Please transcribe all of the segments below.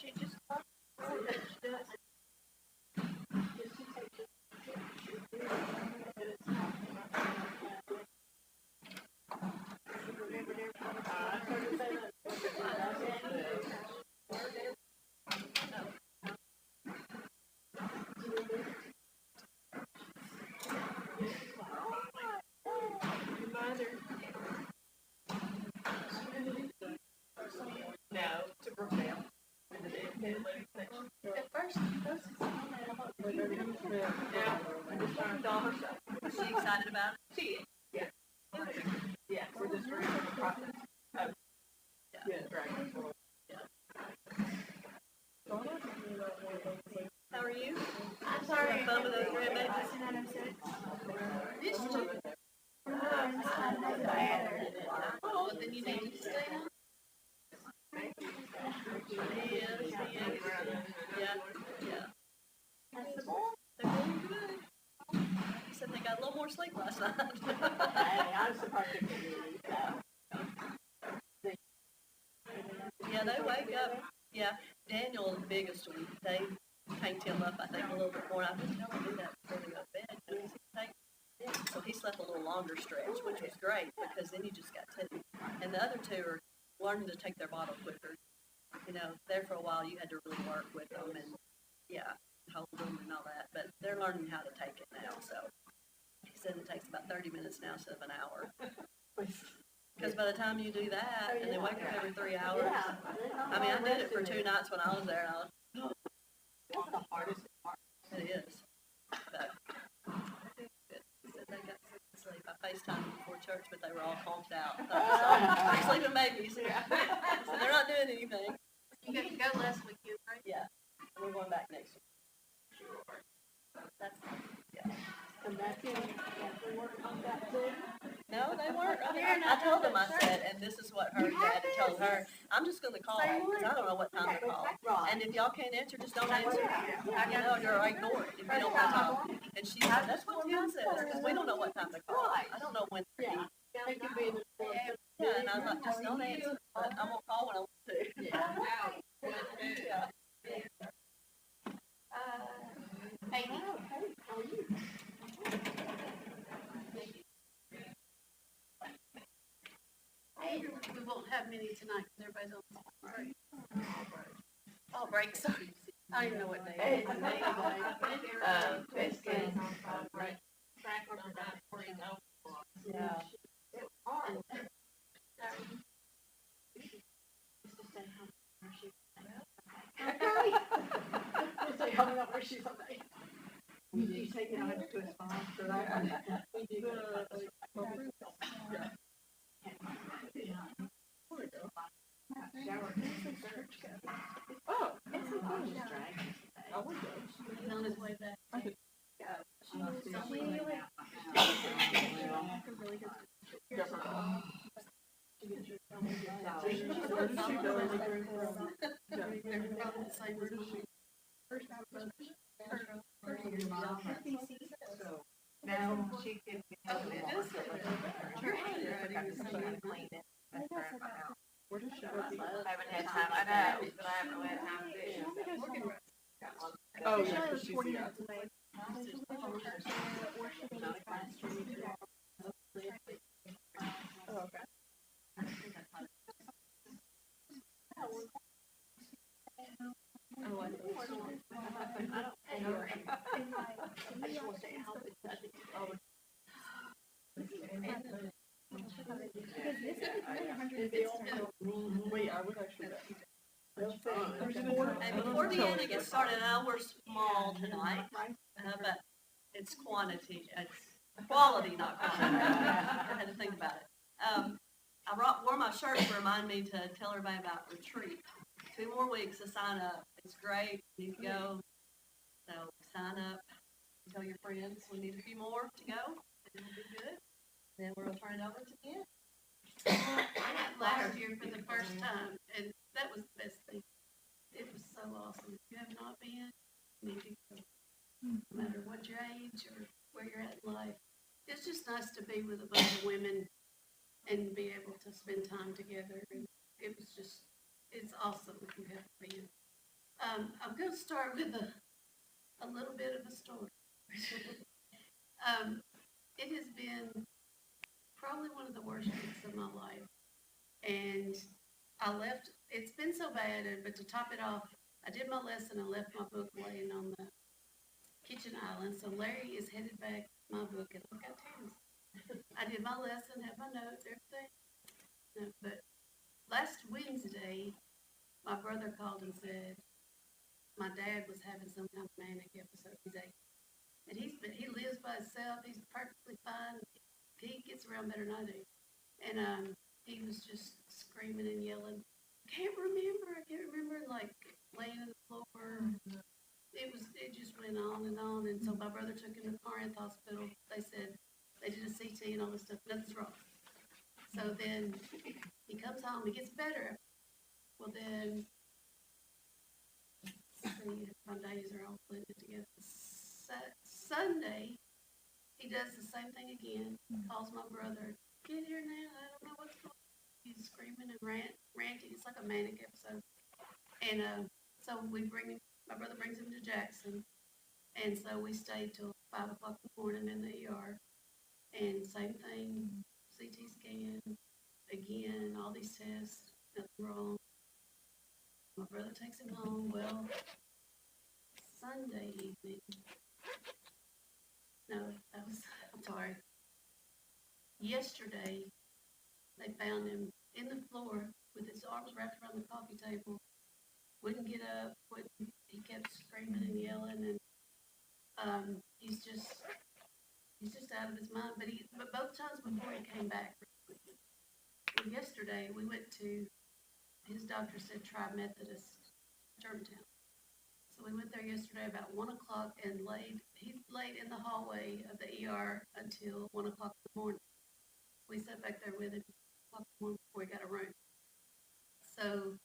She just at first, yeah, I just trying to tell herself. Is she excited about it? She is, yeah. Yeah, we're just reading the process of, dragging forward. How are you? I'm sorry. Have fun with those grandbabies? This one. Oh, then you need to stay home. Yeah. They're doing good. Except they got a little more sleep last night. I was surprised they could do that. Yeah, they wake up. Yeah, Daniel is the biggest one. They tanked him up, I think, a little bit more. I just tell him to do that before they go to bed. You know, so he slept a little longer stretch, which was great because then you just got two. And the other two are learning to take their bottle quicker. You know, there for a while you had to really work with them and, hold them and all that. But they're learning how to take it now. So he said it takes about 30 minutes now instead of an hour. Because by the time you do that, and they wake up every 3 hours, I mean, I did it for 2 nights when I was there, and I was, It's the hardest part. it is. But he said they got sleep. I FaceTimed them before church, but they were all conked out. They're sleeping babies. So they're not doing anything. You got to go last week, right? Yeah. We're going back next week. That's, And that's it. Work on that too. No, they weren't. I told them, I said, and this is what her dad told her, I'm just going to call because I don't know what time to call. And if y'all can't answer, just don't answer. You know, or ignore it if you don't want to talk. And she said, that's what Tim says, because we don't know what time to call. I don't know when to be. They could be in the Yeah, and I was like, just don't answer, but I'm going to call when I want to. Yeah. Amy. How are you? We won't have many tonight because everybody's on break. Oh, break, sorry. I don't even know what day it is. Basically, right. Yeah. Say, hung up her shoes all day. You take it out to a sponsor, we do. Oh, it's a fun drag. Oh, we go. He's on his way back. Now she can help it. Where does she go? I haven't had time, I know, but I haven't had time to do it. Oh, yeah, because she's, yeah. Oh, okay. Oh, I just want to say how it does it. Wait, I would actually. And before Deanna gets started, I know we're small tonight, but it's quantity, it's quality, not quantity. I had to think about it. I wore my shirt to remind me to tell everybody about retreat. 2 more weeks to sign up. It's great. You need to go. So sign up. Tell your friends. We need a few more to go. It'll be good. Then we're going to turn it over to Deanna. I went last year for the first time, and that was the best thing. It was so awesome. If you have not been, you need to go. No matter what your age or where you're at in life. It's just nice to be with a bunch of women and be able to spend time together. And it was just, it's awesome if you have a band. I'm going to start with a little bit of a story. It has been probably one of the worst weeks of my life. And I left, it's been so bad, but to top it off, I did my lesson and left my book laying on the kitchen island. So Larry is headed back to my book, and look how Tam's. I did my lesson, had my notes, everything. No, but last Wednesday, my brother called and said my dad was having some kind of manic episode. He's 8. And he lives by himself. He's perfectly fine. He gets around better than I do. And he was just screaming and yelling, I can't remember, like laying on the floor. It just went on. And so my brother took him to Corinth Hospital. They said they did a CT and all this stuff. Nothing's wrong. So then he comes home. He gets better. Well, then, see, my days are all blended together. Sunday, he does the same thing again. Calls my brother. Get here now. I don't know what's going on. He's screaming and ranting. It's like a manic episode. And so my brother brings him to Jackson. And so we stayed till 5 o'clock in the morning in the ER. And same thing, CT scan, again, all these tests, nothing wrong. My brother takes him home. Well, Sunday evening, I'm sorry. Yesterday, they found him in the floor with his arms wrapped around the coffee table. Wouldn't get up, he kept screaming and yelling, and he's just out of his mind. But both times before he came back. Well, yesterday, we went to, his doctor said try Methodist, Germantown. So we went there yesterday about 1 o'clock and he laid in the hallway of the ER until 1 o'clock in the morning. We sat back there with him 1 o'clock in the morning before he got a room. So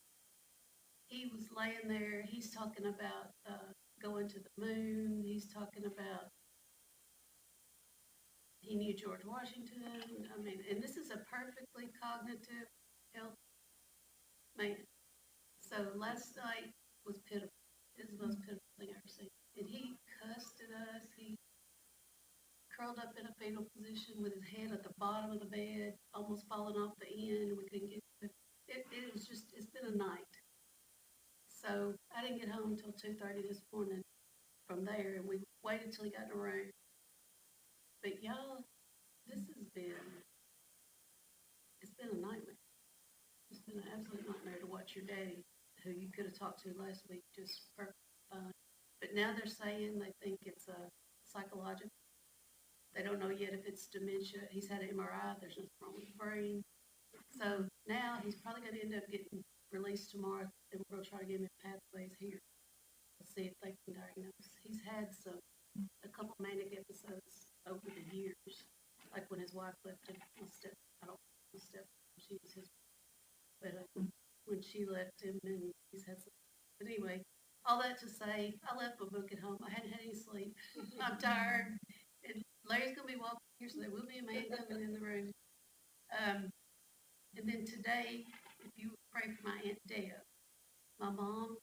he was laying there. He's talking about going to the moon. He's talking about he knew George Washington. I mean, and this is a perfectly cognitive, healthy man. So last night was pitiful. It was the most pitiful thing I've ever seen. And he cussed at us. He curled up in a fetal position with his head at the bottom of the bed, almost falling off the end. We couldn't get it. It was just, it's been a night. So I didn't get home until 2:30 this morning from there, and we waited till he got in a room. But y'all, it's been a nightmare. It's been an absolute nightmare to watch your daddy, who you could have talked to last week, just perfectly fine. But now they're saying they think it's psychological. They don't know yet if it's dementia. He's had an MRI. There's nothing wrong with the brain. So now he's probably going to end up getting released tomorrow, and we're going to try to give him pathways here to see if they can diagnose. He's had a couple manic episodes over the years, like when his wife left him. She was his, but when she left him, and he's had some. But anyway, all that to say, I left my book at home. I hadn't had any sleep. I'm tired, and Larry's gonna be walking here, so there will be a man coming in the room. And then today, if you would pray for my Aunt Deb, my mom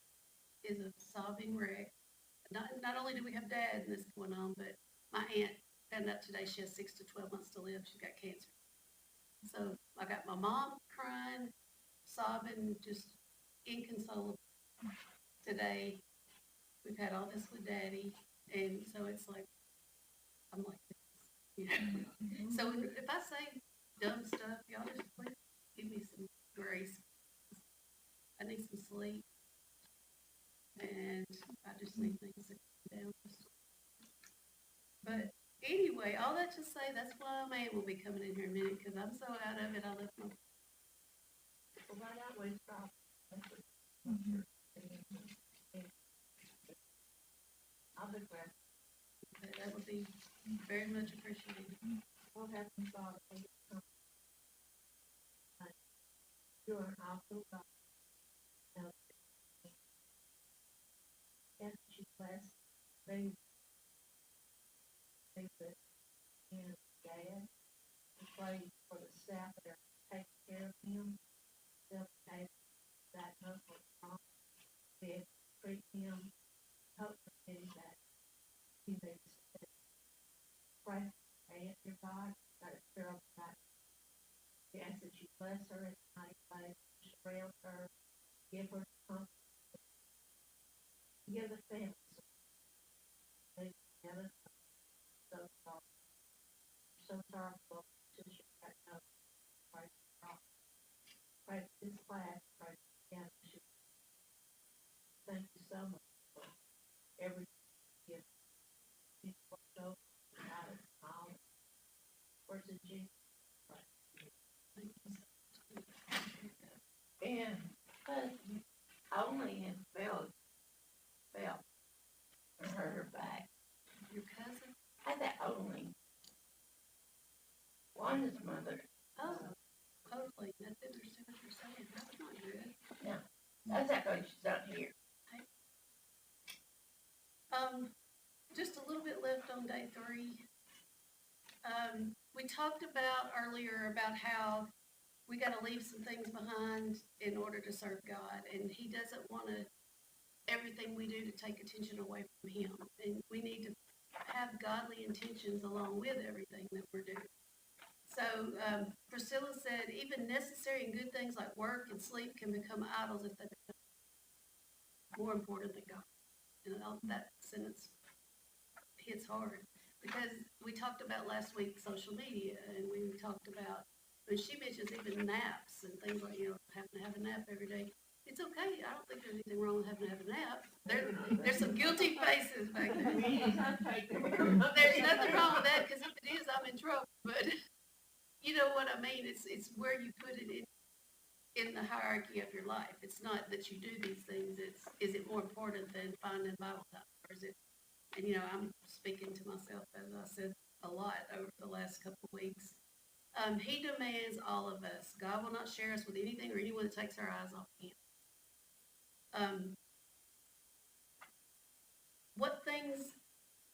is a sobbing wreck. Not only do we have Dad and this going on, but my aunt found out today she has 6 to 12 months to live. She's got cancer. So I got my mom crying, sobbing, just inconsolable. Today, we've had all this with Daddy, and so it's like, I'm like this. Yeah. So if I say dumb stuff, y'all just please give me some grace. I need some sleep, and I just need things to calm down. But anyway, all that to say, that's why my aunt will be coming in here in a minute, because I'm so out of it, I left my... Well, right out way stop. I'll be glad. That would be very much appreciated. We'll have some thoughts. Sure, I'll feel about and she's blessed. They think that and Dad to pray for the staff there care of him, they'll pay that husband wrong. They treat him, hopefully that he needs to pray at your God, that it's your own back. We ask that you bless her in a mighty way, surround her, give her comfort, give the family some together. So sorry. So sorry for sister right now. Pray for God. Pray for this class, pray for the camp. Thank you so much for everything you give. You watch over God is all. Where's the Jesus? And, but only in felt and hurt her back. Your cousin? I said only. Wanda's mother. Oh, totally. I didn't understand what you're saying. That's not good. That's how come she's not here. Just a little bit left on day 3. We talked about earlier about how we gotta leave some things behind in order to serve God, and he doesn't want everything we do to take attention away from him, and we need to have godly intentions along with everything that we're doing. So, Priscilla said, even necessary and good things like work and sleep can become idols if they become more important than God. And that sentence hits hard, because we talked about last week social media, and we talked about, when she mentions even naps and things like, having to have a nap every day. It's okay. I don't think there's anything wrong with having to have a nap. There's some guilty faces back there. There's nothing wrong with that, because if it is, I'm in trouble. But you know what I mean? It's where you put it in the hierarchy of your life. It's not that you do these things. Is it more important than finding Bible time? Or is it, and I'm speaking to myself, as I said a lot over the last couple of weeks. He demands all of us. God will not share us with anything or anyone that takes our eyes off him. What things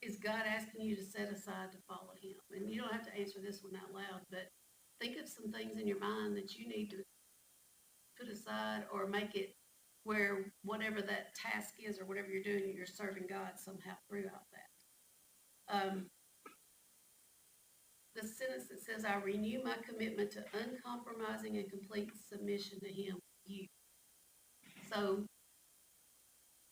is God asking you to set aside to follow him? And you don't have to answer this one out loud, but think of some things in your mind that you need to put aside, or make it where whatever that task is or whatever you're doing, you're serving God somehow throughout that. The sentence that says, I renew my commitment to uncompromising and complete submission to him, you. So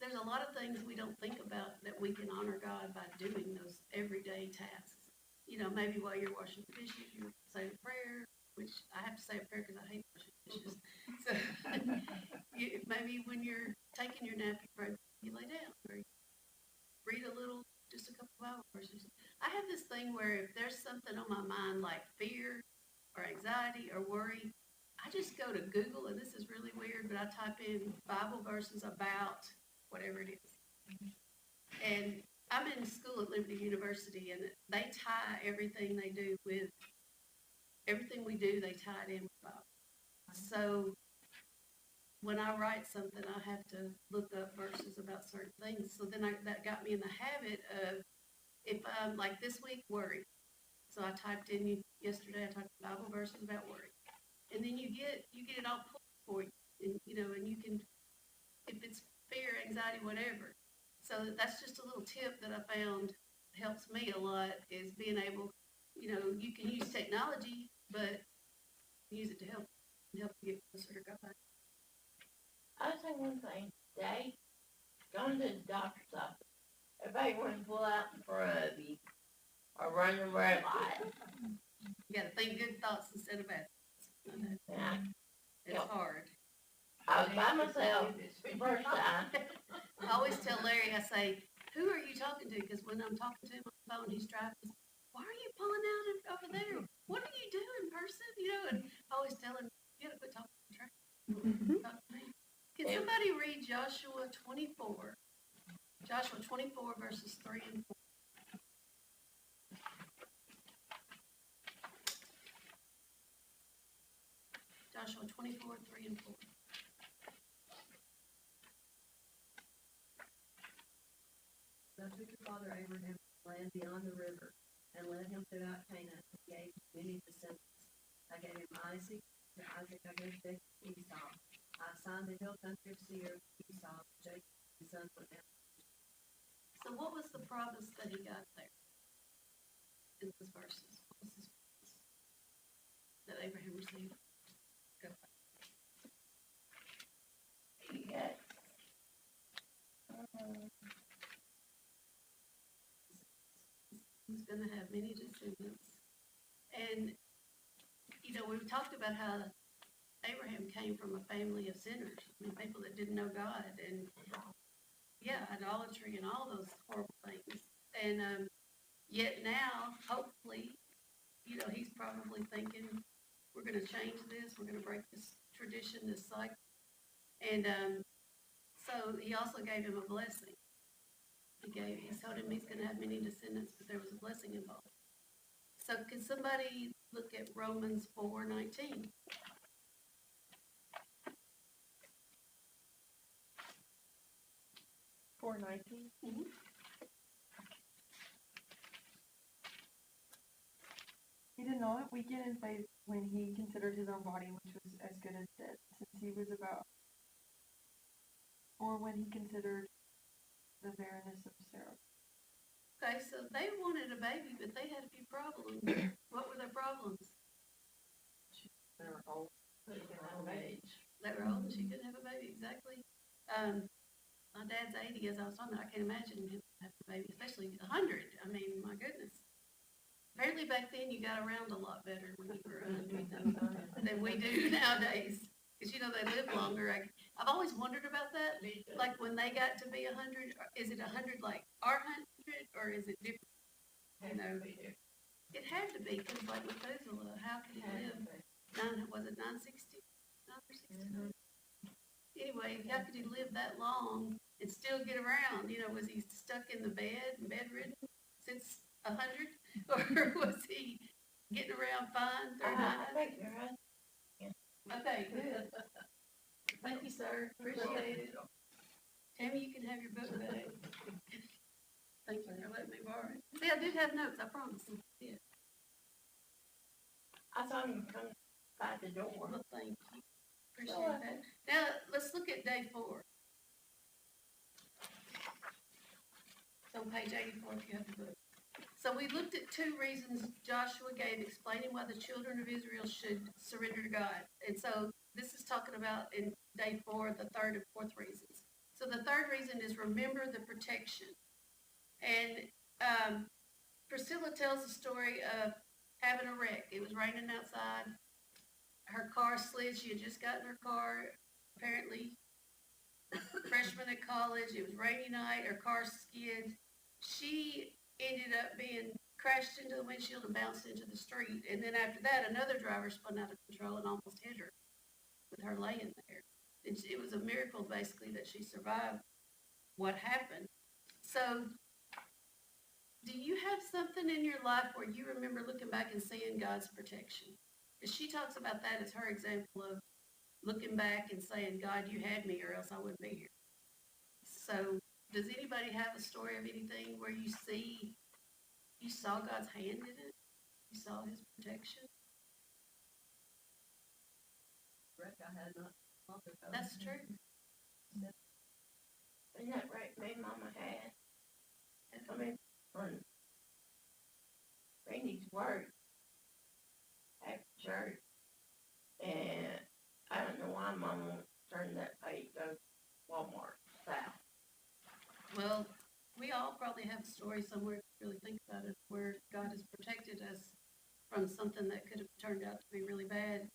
there's a lot of things we don't think about that we can honor God by doing those everyday tasks. Maybe while you're washing dishes, you say a prayer, which I have to say a prayer because I hate washing dishes. So maybe when you're taking your nap, you pray, you lay down, or you read a little, just a couple of Bible verses. I have this thing where if there's something on my mind like fear or anxiety or worry, I just go to Google, and this is really weird, but I type in Bible verses about whatever it is. And I'm in school at Liberty University, and they tie everything they do with, everything we do, they tie it in with Bible. So when I write something, I have to look up verses about certain things. So then that got me in the habit of, if I'm like this week, worry. So I typed in yesterday, I typed Bible verses about worry. And then you get it all pulled for you. And, and you can, if it's fear, anxiety, whatever. So that's just a little tip that I found helps me a lot, is being able, you can use technology, but use it to help you get closer to God. I'll say one thing. Today, going to the doctor's office, everybody wants to pull out in front of you or run the red light. You gotta think good thoughts instead of bad thoughts. It's hard. I was by myself the first time. I always tell Larry, I say, who are you talking to? Because when I'm talking to him on the phone, he's driving. Why are you pulling out over there? What are you doing, person? And I always tell him, you gotta quit talking to the track. Talk to me. Can somebody read Joshua 24? Joshua 24 verses 3 and 4. Joshua 24, 3 and 4. I took your father Abraham to the land beyond the river, and led him throughout Canaan, and gave him many descendants. I gave him Isaac, to Isaac now here's Jacob Esau. I assigned the hill country of Seir to Esau, Jacob, his son went down. So what was the promise that he got there? In those verses, what was his promise that Abraham received? Go. Yes. He's gonna have many descendants. And, you know, we've talked about how Abraham came from a family of sinners. I mean, people that didn't know God and, yeah, idolatry and all those horrible things. And, yet now, hopefully, you know, he's probably thinking, we're gonna change this, we're gonna break this tradition, this cycle. And, so he also gave him a blessing. He told him he's gonna have many descendants, but there was a blessing involved. So can somebody look at Romans 4:19? Mm-hmm. He did not weaken in faith when he considered his own body, which was as good as dead, since he was about, or when he considered the barrenness of Sarah. Okay, so they wanted a baby, but they had a few problems. What were their problems? They were old. Put it in old age. They were old and she couldn't have a baby, exactly. My dad's 80, as I was talking about, I can't imagine him having a baby, especially 100. I mean, my goodness. Apparently back then you got around a lot better when you were 100 than we do nowadays. Because, you know, they live longer. I've always wondered about that. Like when they got to be 100, is it 100 like our 100 or is it different? You know, it had to be because like Methuselah, how could he live? Was it 960? 960? Anyway, how could he live that long and still get around? You know, was he stuck in the bedridden since 100? Or was he getting around fine? I think you're right. Okay, good. Thank you, sir. Appreciate it. Tammy, you can have your book back. Thank you for letting me borrow it. See, I did have notes, I promise. Yeah. I saw him come by the door. Well, thank you. Appreciate that. Now, let's look at day 4. It's on page 84 if you have the book. So we looked at 2 reasons Joshua gave explaining why the children of Israel should surrender to God. And so this is talking about in day 4, the 3rd and 4th reasons. So the 3rd reason is remember the protection. And Priscilla tells the story of having a wreck. It was raining outside. Her car slid. She had just gotten her car, apparently freshman at college. It was rainy night. Her car skid. She ended up being crashed into the windshield and bounced into the street. And then after that, another driver spun out of control and almost hit her with her laying there. And it was a miracle, basically, that she survived what happened. So do you have something in your life where you remember looking back and seeing God's protection? Because she talks about that as her example of looking back and saying, God, you had me or else I wouldn't be here. So does anybody have a story of anything where you saw God's hand in it? You saw his protection? Wreck I had not long ago. That's true. Isn't that right? Me and Mama had. I mean, on Randy's work after church, and I don't know why Mama turned that page of Walmart south. Well, we all probably have a story somewhere, if you really think about it, where God has protected us from something that could have turned out to be really bad.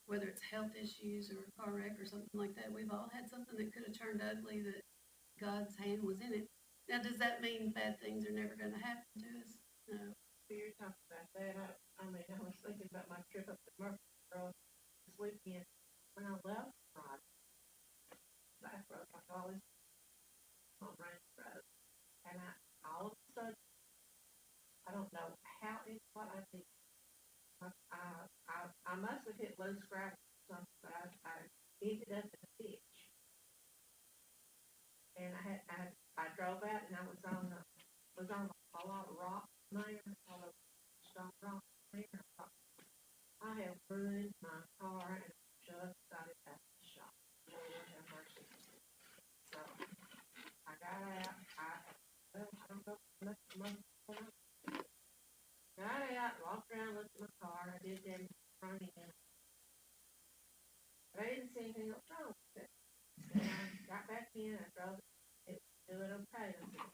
Whether it's health issues or a car wreck or something like that, we've all had something that could have turned ugly that God's hand was in it. Now, does that mean bad things are never going to happen to us? No. You're talking about that. I mean, I was thinking about my trip up to Murfreesboro this weekend when I left Friday. Back road, like always, on Range Road. And all of a sudden, I don't know how it's what I did. I must have hit low scratch or something, but I ended up in a ditch. And I drove out and I was on a lot of rock there, all of stone rock there. I have ruined did them running in. But I didn't see anything else wrong with it. And I got back in, I drove it, doing okay. I said,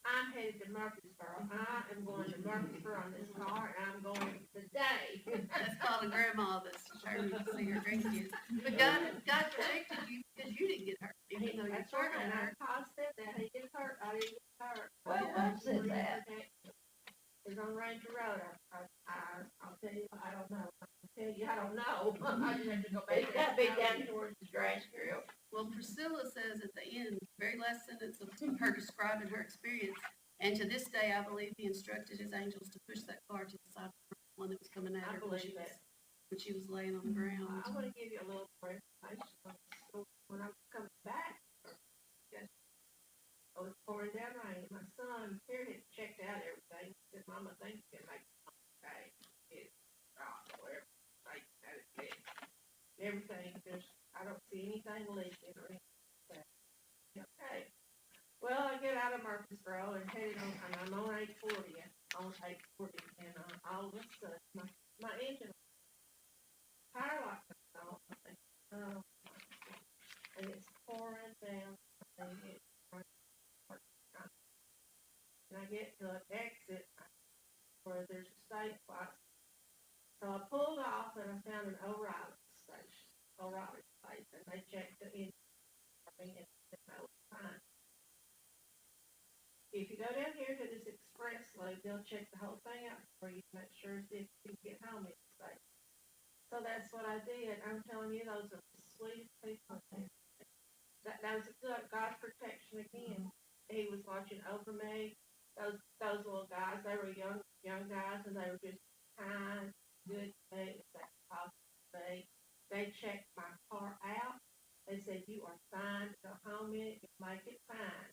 I'm headed to Murfreesboro. I am going to Murfreesboro on this car, and I'm going today. That's called a grandma that's determined to see her grandkids. But God protected you because you didn't get hurt, even though your That's right, children and hurt. I said that, he gets hurt, I didn't get hurt. Well, what says that? It's on Ranger Road, I'll tell you, I don't know, I'll tell you, I don't know, I just have to go back. It's gotta be down towards the trash grill. Well, Priscilla says at the end, very last sentence of her describing her experience, and to this day, I believe he instructed his angels to push that car to the side of the one that was coming at I her believe that. when she was laying on the ground. I wanna give you a little more information on the school, when I was coming back, yes, I was pouring down rain, my son, here, had checked out everything, he said, Mama, I think you can make it okay, it's, whatever, like, that is it. Everything, I don't see anything leaking or anything like that. Okay. Well, I get out of Murfreesboro and headed on, and I'm on 840, and all of a sudden, my engine, power lock comes on, I think, oh, my goodness. And it's pouring down, and I get to an exit where there's a state spot. So I pulled off and I found an O'Reilly station, O'Reilly place, and they checked the engine for me and I was fine. If you go down here to this express loop, they'll check the whole thing out for you to make sure that you can get home in safe. So that's what I did. I'm telling you, those are the sweetest people. That was God's protection again. He was watching over me. Those little guys, they were young guys, and they were just kind, good to me. They checked my car out. They said, you are fine, go home in it, you'll make it fine.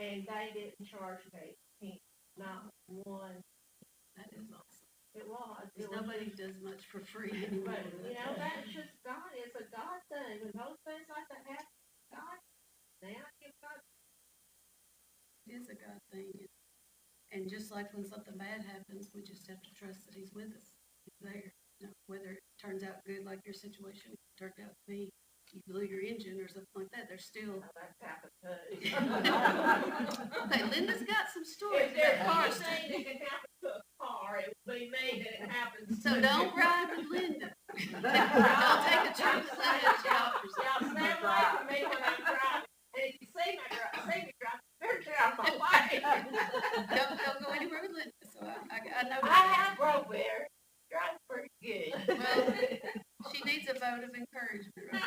And they didn't charge me, not one. That is awesome. It was. Because nobody does much for free anymore. But, you know, that's just God. It's a God thing. When those things like that happen, God, now give God. It is a God thing. And just like when something bad happens, we just have to trust that he's with us. He's there. You know, whether it turns out good like your situation turned out to be, you blew your engine or something like that, there's still. That's happened too. Hey, Linda's got some stories If there's about cars. anything that can happen to a car, it would be me that it happens. So don't ride with Linda. Don't take a trip to that helicopter. Y'all stay away from me when I'm driving. And if you see me drive, better get out of my way. Don't go anywhere with Linda. So I know. I have broke there, drives pretty good. Well, she needs a vote of encouragement. Right?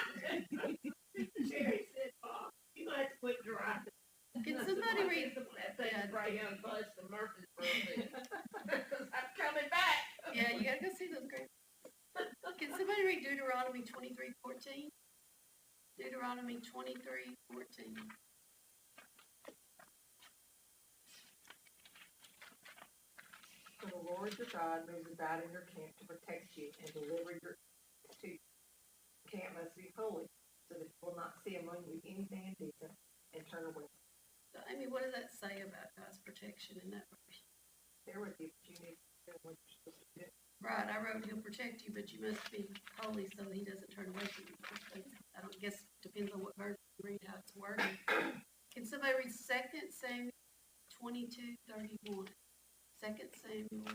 Jerry said, Bob, you might have to quit driving. Can somebody read? That thing's right on bus to Murfreesboro. Because I'm coming back. Yeah, you gotta go see those great. Can somebody read Deuteronomy 23:14? Deuteronomy 23:14. For the Lord your God moves about in your camp to protect you and deliver your camp must be holy, so that you will not see among you anything indecent and turn away. So, Amy, what does that say about God's protection in that verse? There with you, but you need to do what you're supposed to do. Right, I wrote he'll protect you, but you must be holy so he doesn't turn away from you. I don't guess, depends on what verse you read, how it's worded. Can somebody read 2 Samuel 22:31? 2 Samuel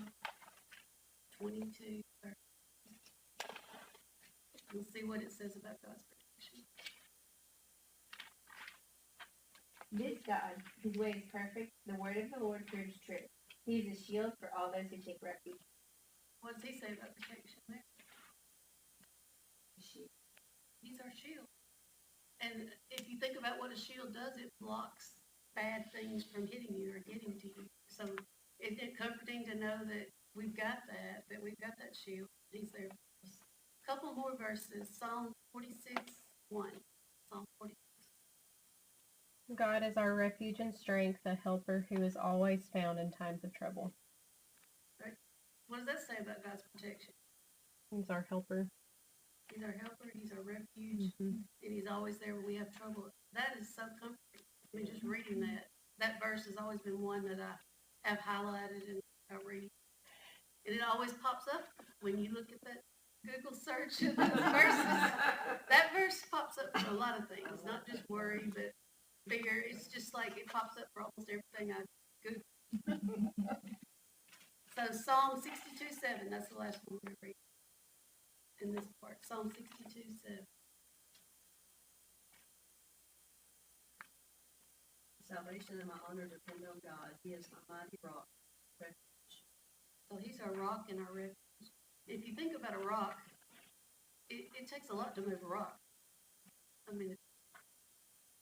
22:31. We'll see what it says about God's protection. This God, his way is perfect, the word of the Lord proves true. He is a shield for all those who take refuge. What does he say about protection there? He's our shield. And if you think about what a shield does, it blocks bad things from hitting you or getting to you. So isn't it comforting to know that we've got we've got that shield. He's there for us. A couple more verses. Psalm 46:1. Psalm 46. God is our refuge and strength, a helper who is always found in times of trouble. What does that say about God's protection? He's our helper. He's our helper, he's our refuge, Mm-hmm. and he's always there when we have trouble. That is so comforting. I mean, just reading that verse has always been one that I have highlighted and I read. And it always pops up when you look at that Google search of those verses, that verse pops up for a lot of things, not just worry, but fear. It's just like it pops up for almost everything I Google. So Psalm 62:7, that's the last one we read in this part. Psalm 62:7. Salvation and my honor depend on God. He is my mighty rock. Refuge. So he's our rock and our refuge. If you think about a rock, it takes a lot to move a rock. I mean,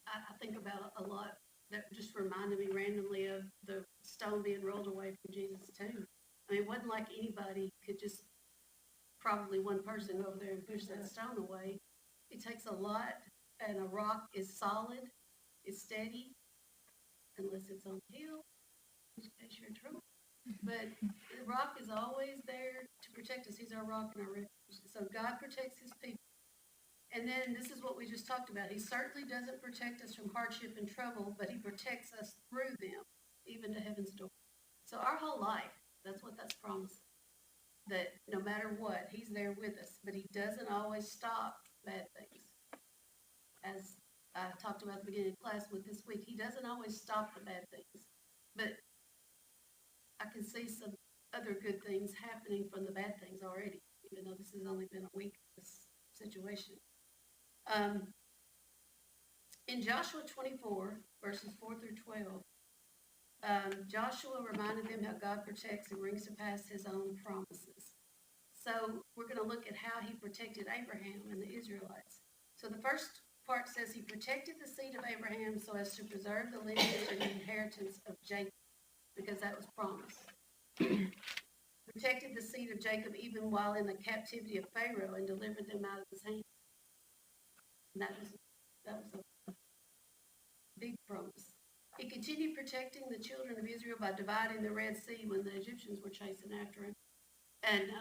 I think about a lot that just reminded me randomly of the stone being rolled away from Jesus' tomb. I mean, it wasn't like anybody could just, probably one person go over there and push that stone away. It takes a lot, and a rock is solid, it's steady, unless it's on a hill, in case you're in trouble. But the rock is always there to protect us. He's our rock and our refuge. So God protects his people. And then this is what we just talked about. He certainly doesn't protect us from hardship and trouble, but he protects us through them, even to heaven's door. So our whole life, that's what that's promising. That no matter what, he's there with us, but he doesn't always stop bad things. As I talked about at the beginning of class with this week, he doesn't always stop the bad things. But I can see some other good things happening from the bad things already, even though this has only been a week of this situation. In Joshua 24, verses 4 through 12, Joshua reminded them how God protects and brings to pass his own promises. So we're going to look at how he protected Abraham and the Israelites. So the first part says he protected the seed of Abraham so as to preserve the lineage and the inheritance of Jacob, because that was promised. Protected the seed of Jacob even while in the captivity of Pharaoh and delivered them out of his hand. And that was a big promise. He continued protecting the children of Israel by dividing the Red Sea when the Egyptians were chasing after him. And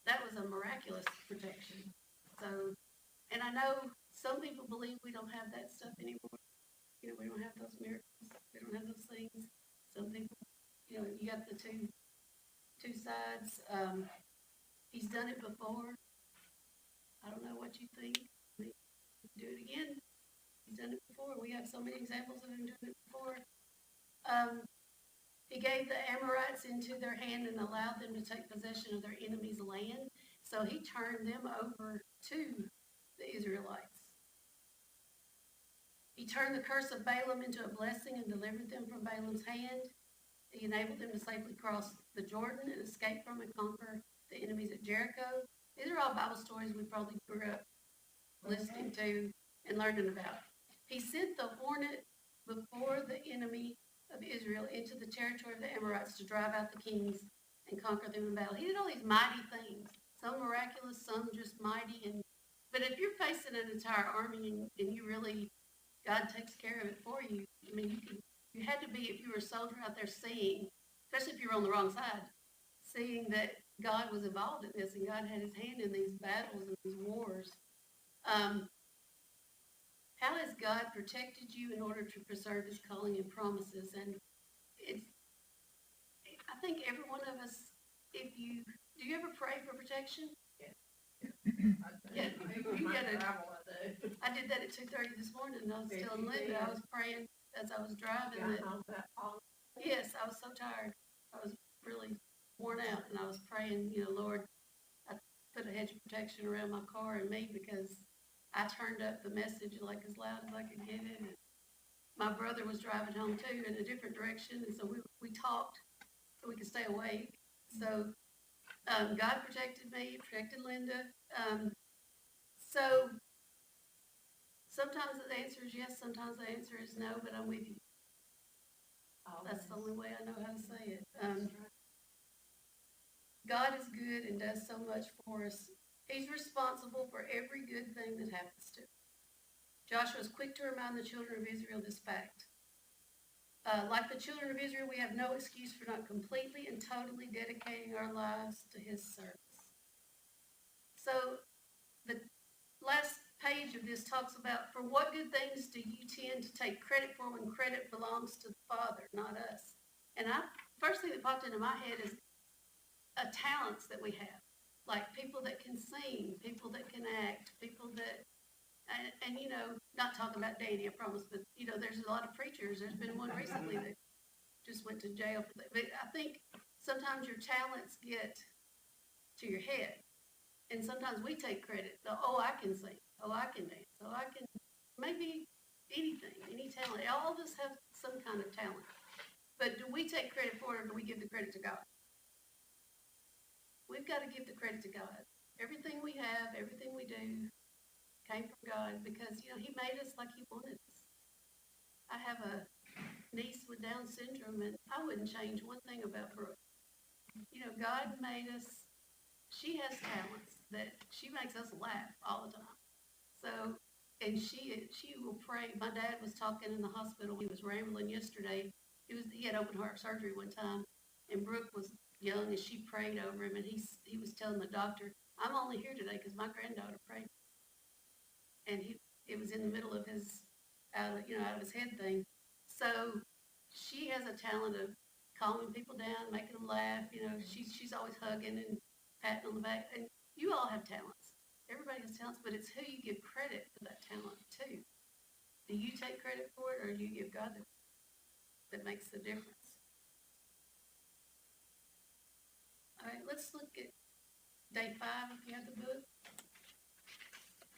that was a miraculous protection. So, and I know some people believe we don't have that stuff anymore. You know, we don't have those miracles. We don't have those things. Some people, you know, you got the two sides. He's done it before. I don't know what you think. I mean, do it again. He's done it before. We have so many examples of him doing it before. He gave the Amorites into their hand and allowed them to take possession of their enemies' land. So he turned them over to the Israelites. He turned the curse of Balaam into a blessing and delivered them from Balaam's hand. He enabled them to safely cross the Jordan and escape from and conquer the enemies at Jericho. These are all Bible stories we probably grew up listening to and learning about. He sent the hornet before the enemy of Israel into the territory of the Amorites to drive out the kings and conquer them in battle. He did all these mighty things, some miraculous, some just mighty. But if you're facing an entire army and you really, God takes care of it for you. I mean, you had to be, if you were a soldier out there seeing, especially if you were on the wrong side, seeing that God was involved in this and God had his hand in these battles and these wars. How has God protected you in order to preserve his calling and promises? And I think every one of us, do you ever pray for protection? Yeah. I did that at 2:30 this morning, and I was telling Linda, I was praying as I was driving. Yes, I was so tired. I was really worn out, and I was praying, Lord, I put a hedge of protection around my car and me because I turned up the message like as loud as I could get it. And my brother was driving home too in a different direction, and so we talked so we could stay awake. So God protected me, protected Linda. So sometimes the answer is yes, sometimes the answer is no, but I'm with you. That's the only way I know how to say it. God is good and does so much for us. He's responsible for every good thing that happens to him. Joshua is quick to remind the children of Israel this fact. Like the children of Israel, we have no excuse for not completely and totally dedicating our lives to his service. So the last page of this talks about, for what good things do you tend to take credit for when credit belongs to the Father, not us? And first thing that popped into my head is, talents that we have, like people that can sing, people that can act, people that, and you know, not talking about Danny, I promise, but you know, there's a lot of preachers. There's been one recently that just went to jail for that. But I think sometimes your talents get to your head, and sometimes we take credit. Oh, I can sing. Oh, I can dance. Oh, I can maybe anything, any talent. All of us have some kind of talent. But do we take credit for it, or do we give the credit to God? We've got to give the credit to God. Everything we have, everything we do came from God because, you know, he made us like he wanted us. I have a niece with Down syndrome, and I wouldn't change one thing about Brooke. You know, God made us, she has talents that she makes us laugh all the time. So, and she will pray. My dad was talking in the hospital. He was rambling yesterday. He had open heart surgery one time, and Brooke was young, and she prayed over him, and he was telling the doctor, I'm only here today because my granddaughter prayed. And it was in the middle of his, out of his head thing. So she has a talent of calming people down, making them laugh. You know, she's always hugging and patting on the back. And you all have talents. Everybody has talents, but it's who you give credit for that talent to. Do you take credit for it, or do you give God that makes the difference? All right, let's look at day 5 if you have the book.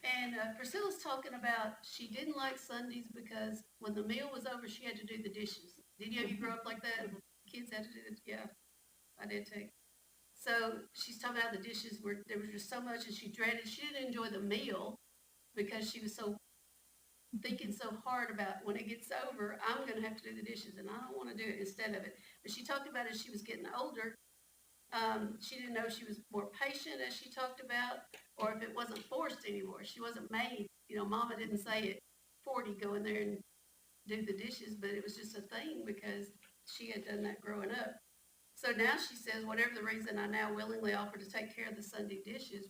And Priscilla's talking about she didn't like Sundays because when the meal was over, she had to do the dishes. Did you grow up like that? Kids had to do it? Yeah, I did too. So she's talking about the dishes where there was just so much, and she dreaded. She didn't enjoy the meal because she was so thinking so hard about when it gets over, I'm going to have to do the dishes, and I don't want to do it instead of it. But she talked about as she was getting older, she didn't know she was more patient, as she talked about, or if it wasn't forced anymore. She wasn't made. You know, Mama didn't say at 40, go in there and do the dishes, but it was just a thing because she had done that growing up. So now she says, whatever the reason, I now willingly offer to take care of the Sunday dishes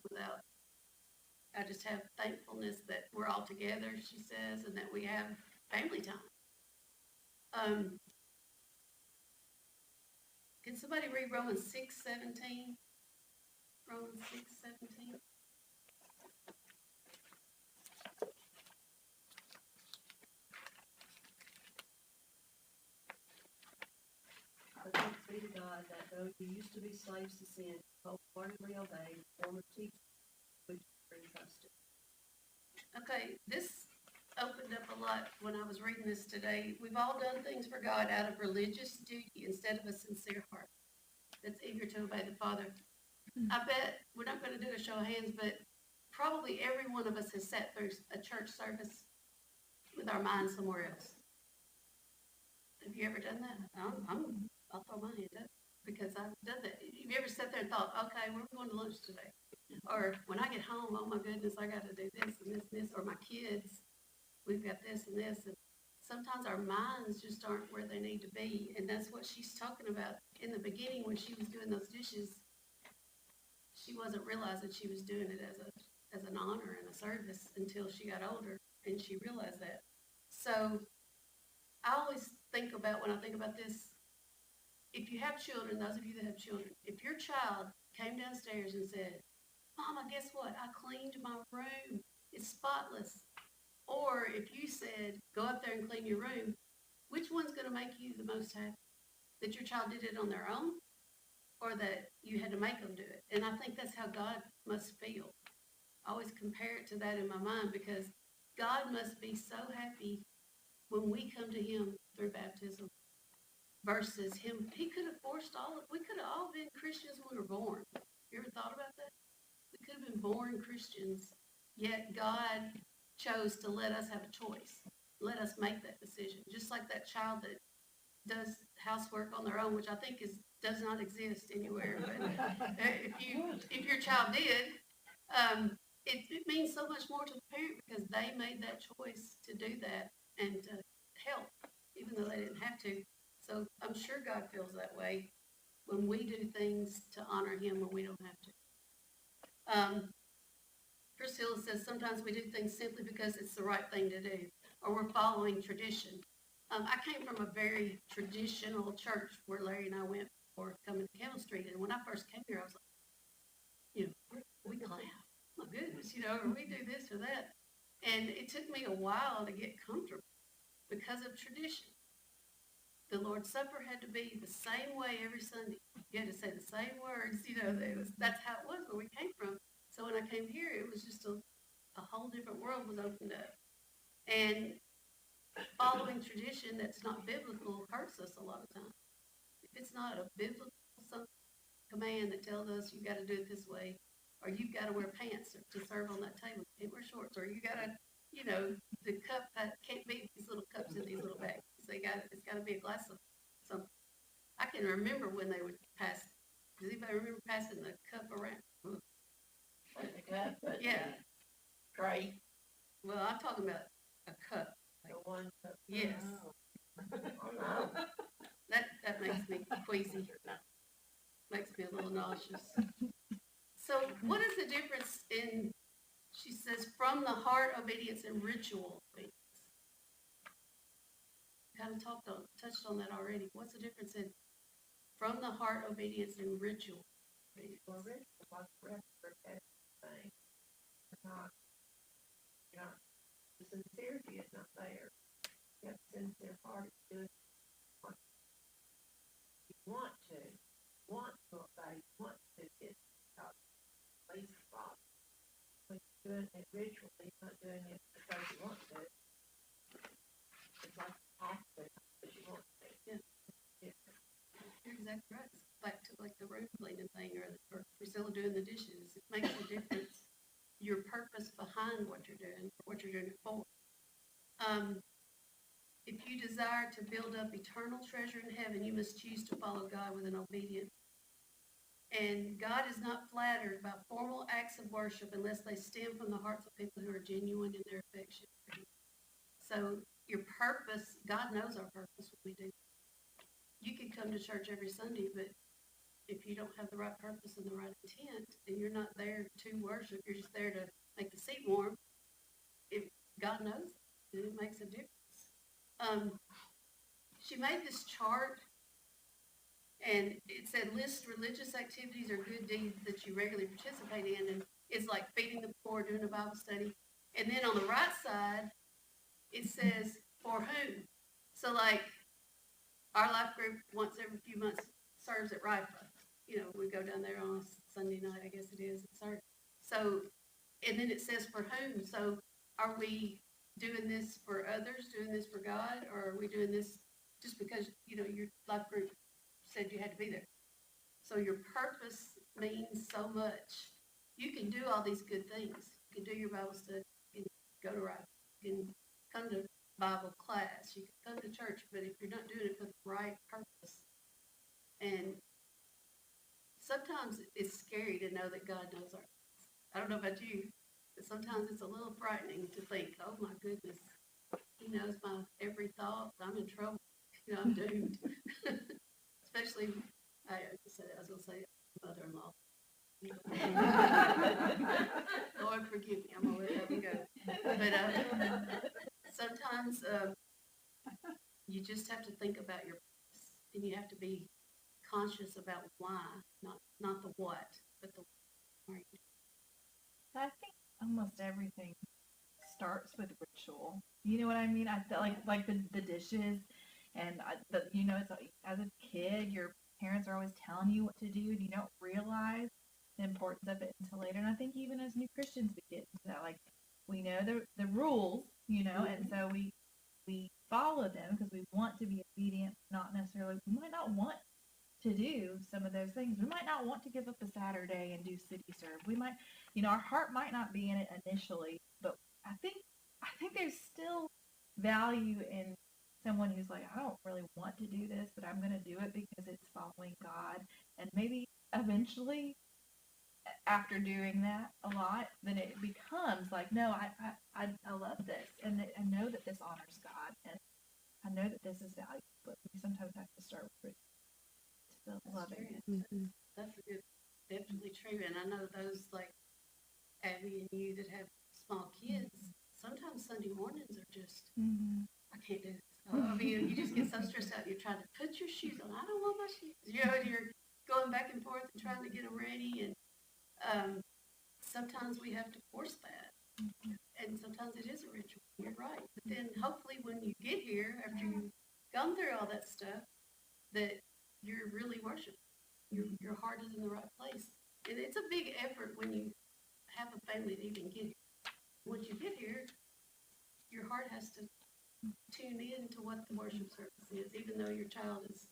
I just have thankfulness that we're all together, she says, and that we have family time. Can somebody read Romans 6:17? Romans 6:17. But thanks be to God that though you used to be slaves to sin, wholeheartedly obeyed the former teaching which brings us to. Okay, this opened up a lot when I was reading this today. We've all done things for God out of religious duty instead of a sincere heart that's eager to obey the Father. I bet we're not going to do a show of hands, but probably every one of us has sat through a church service with our mind somewhere else. Have you ever done that? I'll throw my hand up because I've done that. Have you ever sat there and thought, okay, we're going to lunch today? Or when I get home, oh my goodness, I got to do this and this and this. Or my kids, we've got this and this. And sometimes our minds just aren't where they need to be. And that's what she's talking about. In the beginning, when she was doing those dishes, she wasn't realizing she was doing it as an honor and a service until she got older and she realized that. So I always think about, when I think about this, if you have children, those of you that have children, if your child came downstairs and said, Mama, guess what? I cleaned my room. It's spotless. Or if you said, go up there and clean your room, which one's going to make you the most happy? That your child did it on their own, or that you had to make them do it? And I think that's how God must feel. I always compare it to that in my mind, because God must be so happy when we come to him through baptism versus him. He could have forced we could have all been Christians when we were born. You ever thought about that? We could have been born Christians, yet God chose to let us have a choice. Let us make that decision. Just like that child that does housework on their own, which I think does not exist anywhere. But if your child did, it means so much more to the parent because they made that choice to do that and to help, even though they didn't have to. So I'm sure God feels that way when we do things to honor him when we don't have to. Priscilla says sometimes we do things simply because it's the right thing to do, or we're following tradition. I came from a very traditional church where Larry and I went before coming to Candle Street. Street. And when I first came here, I was like, you know, we clap. Oh my goodness, you know, or we do this or that. And it took me a while to get comfortable because of tradition. The Lord's Supper had to be the same way every Sunday. You had to say the same words, you know, that's how it was where we came from. So when I came here, it was just a whole different world was opened up. And following tradition that's not biblical hurts us a lot of times. If it's not a biblical command that tells us you got to do it this way, or you've got to wear pants to serve on that table, you can't wear shorts, or you got to, you know, the cup can't be these little cups in these little bags. It's got to be a glass of something. I can remember when they would pass. Does anybody remember passing the cup around? Put the cup, put Yeah. the tray, Well, I'm talking about a cup. the one cup. Yes. Oh, no. That makes me queasy. Makes me a little nauseous. So what is the difference in, she says, from the heart obedience and ritual obedience? Kind of touched on that already. What's the difference in from the heart obedience and ritual obedience? Well, ritual, like the rest of everything, it's not, the sincerity is not there. You have a sincere heart to do it. You want to obey, you want to get God, please the Father. When you're doing it ritually, you're not doing it because you want to. It's like after, because you want to. You're exactly right. It's back to like the room cleaning thing or Priscilla doing the dishes. It makes a difference. Your purpose behind what you're doing, what you're doing it for. If you desire to build up eternal treasure in heaven, you must choose to follow God with an obedience. And God is not flattered by formal acts of worship unless they stem from the hearts of people who are genuine in their affection for Him. So your purpose, God knows our purpose when we do. You can come to church every Sunday, but if you don't have the right purpose and the right intent, and you're not there to worship, you're just there to make the seat warm, if God knows it, it makes a difference. She made this chart, and it said list religious activities or good deeds that you regularly participate in, and it's like feeding the poor, doing a Bible study. And then on the right side, it says for whom. So like our life group once every few months serves at Rifa. You know, we go down there on a Sunday night, I guess it is, and serve. So, and then it says for whom. So are we doing this for others, doing this for God, or are we doing this just because, you know, your life group said you had to be there? So your purpose means so much. You can do all these good things. You can do your Bible study, you can go to Rifa, you can come to Bible class, you can come to church, but if you're not doing it for the right purpose, and sometimes it's scary to know that God knows our thoughts. I don't know about you, but sometimes it's a little frightening to think, oh my goodness, He knows my every thought. I'm in trouble. You know, I'm doomed. Especially, I was going to say mother-in-law. Lord, forgive me. I'm going to let that go. But sometimes you just have to think about your purpose, and you have to be conscious about why, not the what, but the why. I think almost everything starts with ritual. You know what I mean? I feel like the dishes, and you know, it's like, as a kid, your parents are always telling you what to do, and you don't realize the importance of it until later. And I think even as new Christians, we get into that. Like, we know the rules, you know, and so we follow them because we want to be obedient, not necessarily. We might not want to do some of those things. We might not want to give up a Saturday and do city serve. We might, you know, our heart might not be in it initially, but I think there's still value in someone who's like, I don't really want to do this, but I'm going to do it because it's following God. And maybe eventually, after doing that a lot, then it becomes like, no, I love this, and I know that this honors God, and I know that this is valuable, but we sometimes have to start with loving it. That's a good, definitely true. And I know those like Abby and you that have small kids, sometimes Sunday mornings are just, I can't do this. I mean, you just get so stressed out. You're trying to put your shoes on. I don't want my shoes. You know, you're going back and forth. trying to get them ready, and, sometimes we have to force that. And sometimes it is a ritual, you're right. But then hopefully when you get here, after you've gone through all that stuff, that you're really worshiping. Your heart is in the right place. And it's a big effort when you have a family to even get here. Once you get here, your heart has to tune in to what the worship service is, even though your child is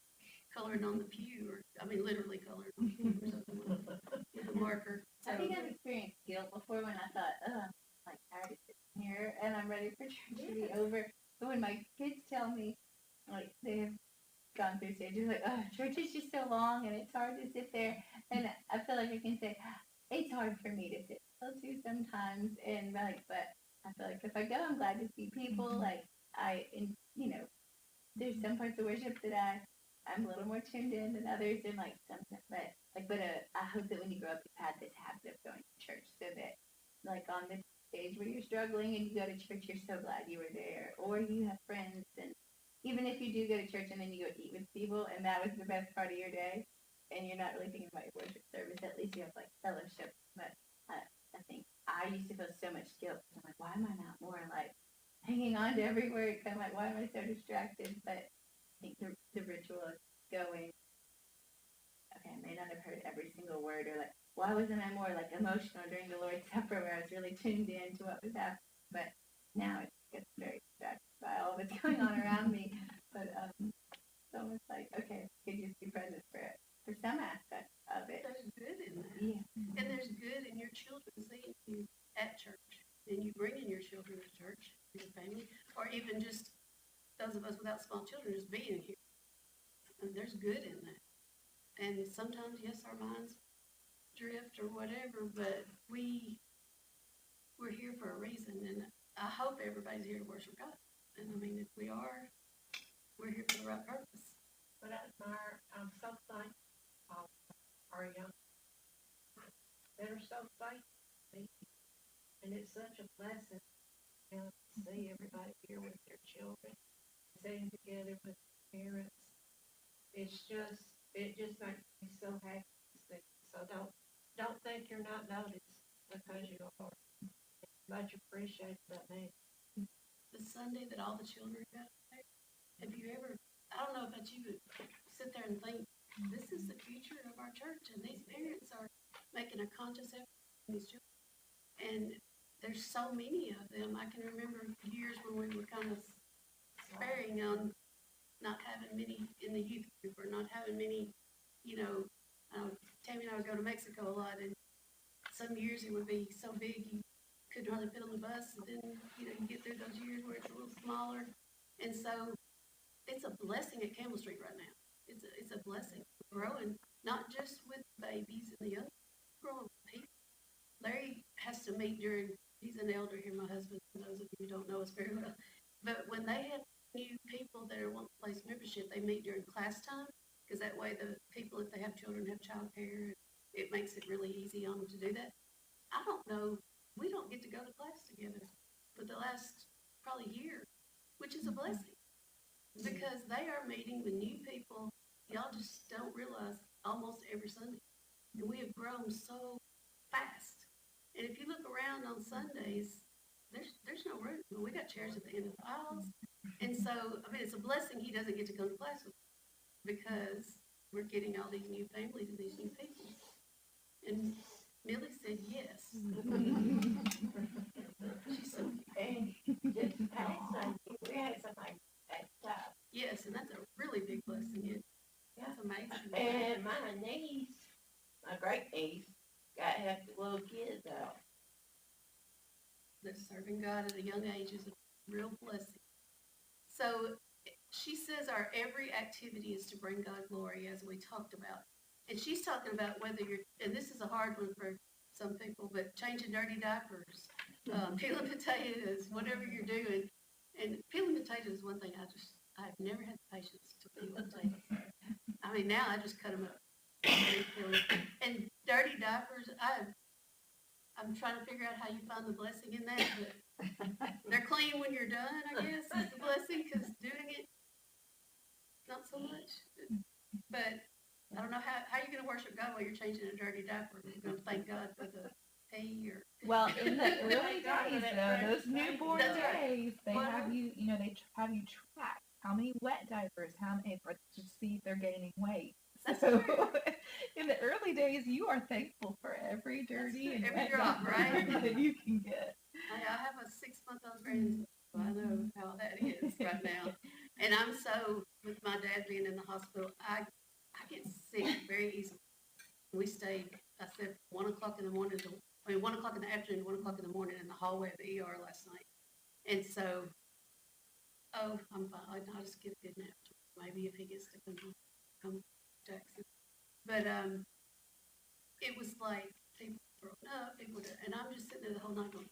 coloring on the pew, or, I mean, literally coloring on the pew or something with a marker. So, I think I've experienced guilt before when I thought, I'm like tired of sitting here and I'm ready for church to be over. But when my kids tell me, like, they have gone through stages like, oh, church is just so long and it's hard to sit there. And I feel like I can say, it's hard for me to sit still too sometimes. And like, but I feel like if I go, I'm glad to see people. Like, there's some parts of worship that I'm a little more tuned in than others, and like sometimes, but I hope that when you grow up, you've had this habit of going to church, so that like on the stage where you're struggling and you go to church, you're so glad you were there, or you have friends, and even if you do go to church and then you go eat with people, and that was the best part of your day, and you're not really thinking about your worship service, at least you have like fellowship. But I think I used to feel so much guilt. I'm like, why am I not more like hanging on to every word? I'm like, why am I so distracted? But I think the ritual of going, okay, I may not have heard every single word, or like, why wasn't I more like emotional during the Lord's Supper where I was really tuned in to what was happening? But now it gets very distracted by all that's going on around me. But it's almost like, okay, could just be present for some aspect of it. there's good in that. Yeah. And there's good in your children seeing you at church, and you bringing your children to church, your family, or even just those of us without small children just being here. And there's good in that. And sometimes, yes, our minds drift or whatever, but we're here for a reason, and I hope everybody's here to worship God. And I mean, if we are, we're here for the right purpose. But I'm so thankful for our young that are so faithful. And it's such a blessing, to see everybody here with their children, sitting together with parents. It just makes me so happy to see. So don't think you're not noticed, because you are. Much appreciated by me. The Sunday that all the children got there, have you ever, I don't know about you, but sit there and think, this is the future of our church, and these parents are making a conscious effort in these children. And there's so many of them. I can remember years when we were kind of sparing on not having many in the youth group, or not having many, Tammy and I would go to Mexico a lot, and some years it would be so big you couldn't hardly fit on the bus, and then, you get through those years where it's a little smaller. And so it's a blessing at Campbell Street right now. It's a blessing. We're growing, not just with babies and the young, growing with people. Larry has to meet he's an elder here, my husband, for those of you who don't know us very well. But when they have new people that are wanting to place membership, they meet during class time, because that way the people, if they have children, have childcare. It makes it really easy on them to do that. I don't know, we don't get to go to class together for the last probably year, which is a blessing, because they are meeting with new people y'all just don't realize almost every Sunday. And we have grown so fast. And if you look around on Sundays, there's no room. I mean, we got chairs at the end of the aisles. And so, I mean, it's a blessing he doesn't get to come to class with, because we're getting all these new families and these new people. And Millie said yes. She's so cute. And just past Sunday, we had somebody baptized. Yes, and that's a really big blessing. That's amazing. And my niece, my great niece, got half the little kids out. That serving God at a young age is a real blessing. So she says our every activity is to bring God glory, as we talked about. And she's talking about whether you're, and this is a hard one for some people, but changing dirty diapers, peeling potatoes, whatever you're doing. And peeling potatoes is one thing I've never had the patience to peel potatoes. I mean, now I just cut them up. And dirty diapers, I'm trying to figure out how you find the blessing in that, but they're clean when you're done, I guess, is the blessing, because doing it, not so much. But I don't know how you're gonna worship God while you're changing a dirty diaper. You're gonna thank God for the pee or. Well, in the early God for days, that though, fresh those newborn That's right. days, they Well, have you, you know, have you track how many wet diapers, how many, for, to see if they're gaining weight. That's So, true. in the early days, you are thankful for every dirty true. and Every wet drop, diaper right? that you can get. I have a 6-month-old grandson, so I know how that is right now. And I'm so, with my dad being in the hospital, I get sick very easily. We stayed, I said, 1 o'clock in the morning to, 1 o'clock in the afternoon, 1 o'clock in the morning in the hallway of the ER last night. And so, I'm fine. I'll just get a good nap. Maybe if he gets to come to Jackson. But it was like people throwing up, and I'm just sitting there the whole night going,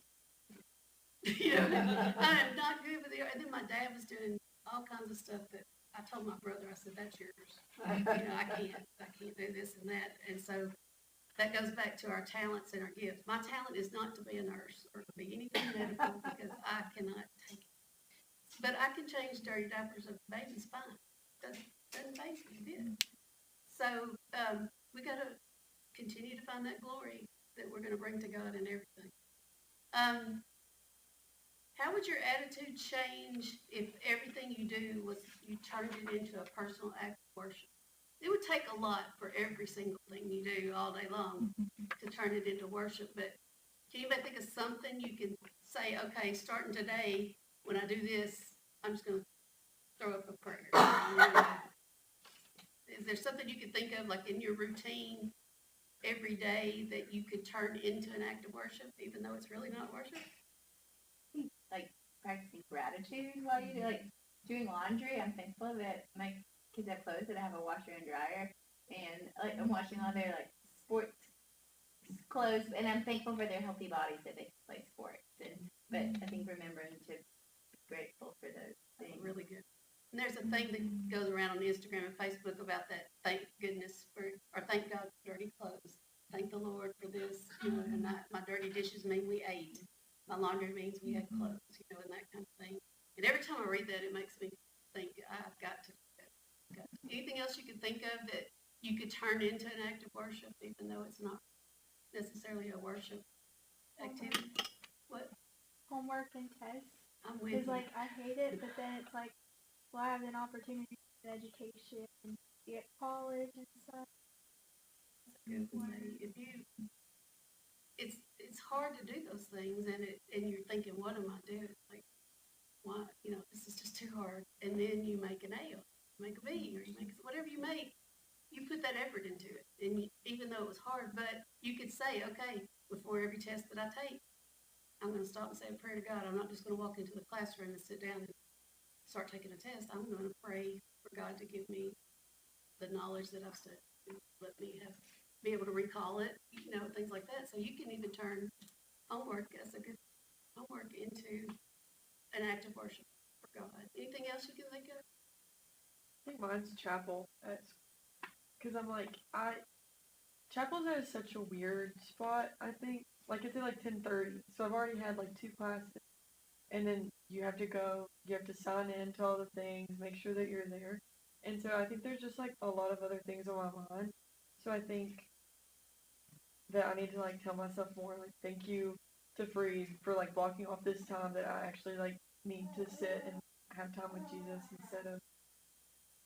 I am not good with it. And then my dad was doing all kinds of stuff that I told my brother, I said, that's yours. I can't do this and that. And so that goes back to our talents and our gifts. My talent is not to be a nurse or to be anything medical because I cannot take it. But I can change dirty diapers of babies fine. Doesn't faze me a bit. So we got to continue to find that glory that we're going to bring to God in everything. How would your attitude change if everything you do was you turned it into a personal act of worship? It would take a lot for every single thing you do all day long to turn it into worship. But can you think of something you can say, okay, starting today, when I do this, I'm just going to throw up a prayer. Is there something you could think of, like in your routine every day, that you could turn into an act of worship, even though it's really not worship? Like practicing gratitude while you do, like doing laundry. I'm thankful that my kids have clothes, that I have a washer and dryer, and like I'm washing all their like sports clothes, and I'm thankful for their healthy bodies that they can play sports. But I think remembering to be grateful for those things. Really good. And there's a thing that goes around on Instagram and Facebook about that. Thank goodness for, or thank God for dirty clothes. Thank the Lord for this. And my dirty dishes mean we ate. My laundry means we had clothes, and that kind of thing. And every time I read that, it makes me think, I've got to do that. Anything else you could think of that you could turn into an act of worship, even though it's not necessarily a worship activity? What? Homework and tests. I'm with Because, you. like, I hate it, but then it's like, well, I have an opportunity to get education and be at college and stuff. Good for me. It's hard to do those things, and you're thinking, what am I doing? Like, why? This is just too hard. And then you make an A, or you make a B, or you make whatever you make. You put that effort into it, and even though it was hard, but you could say, okay, before every test that I take, I'm going to stop and say a prayer to God. I'm not just going to walk into the classroom and sit down and start taking a test. I'm going to pray for God to give me the knowledge that I've studied, and let me be able to recall it, things like that. So you can even turn homework as a good homework into an act of worship for God. Anything else you can think of? I think mine's chapel. Because I'm like, chapel's at such a weird spot, I think. Like, it's at like 10:30, so I've already had like 2 classes. And then you have to sign in to all the things, make sure that you're there. And so I think there's just like a lot of other things on my mind. So I think that I need to like tell myself more, like, thank you to Freed for like blocking off this time that I actually like need to sit and have time with Jesus instead of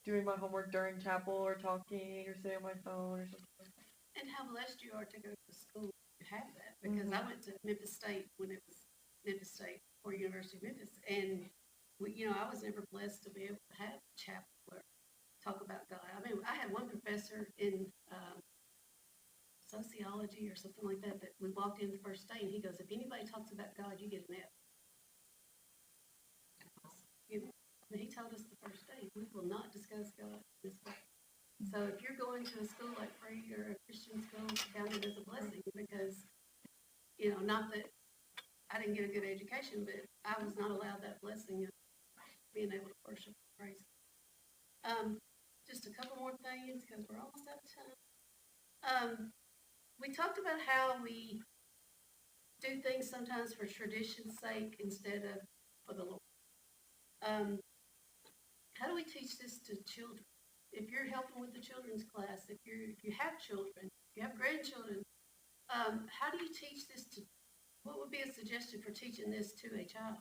doing my homework during chapel or talking or sitting on my phone or something. And how blessed you are to go to school to have that, because I went to Memphis State when it was Memphis State or University of Memphis, and I was never blessed to be able to have chapel or talk about God. I mean, I had one professor in sociology or something like that we walked in the first day, and he goes, if anybody talks about God, you get an F. He told us the first day, we will not discuss God this way. So if you're going to a school like Free or a Christian school, count it as a blessing, because, not that I didn't get a good education, but I was not allowed that blessing of being able to worship and praise. Just a couple more things, because we're almost out of time. We talked about how we do things sometimes for tradition's sake instead of for the Lord. How do we teach this to children? if you're helping with the children's class, if you have children, if you have grandchildren, how do you teach this to, what would be a suggestion for teaching this to a child?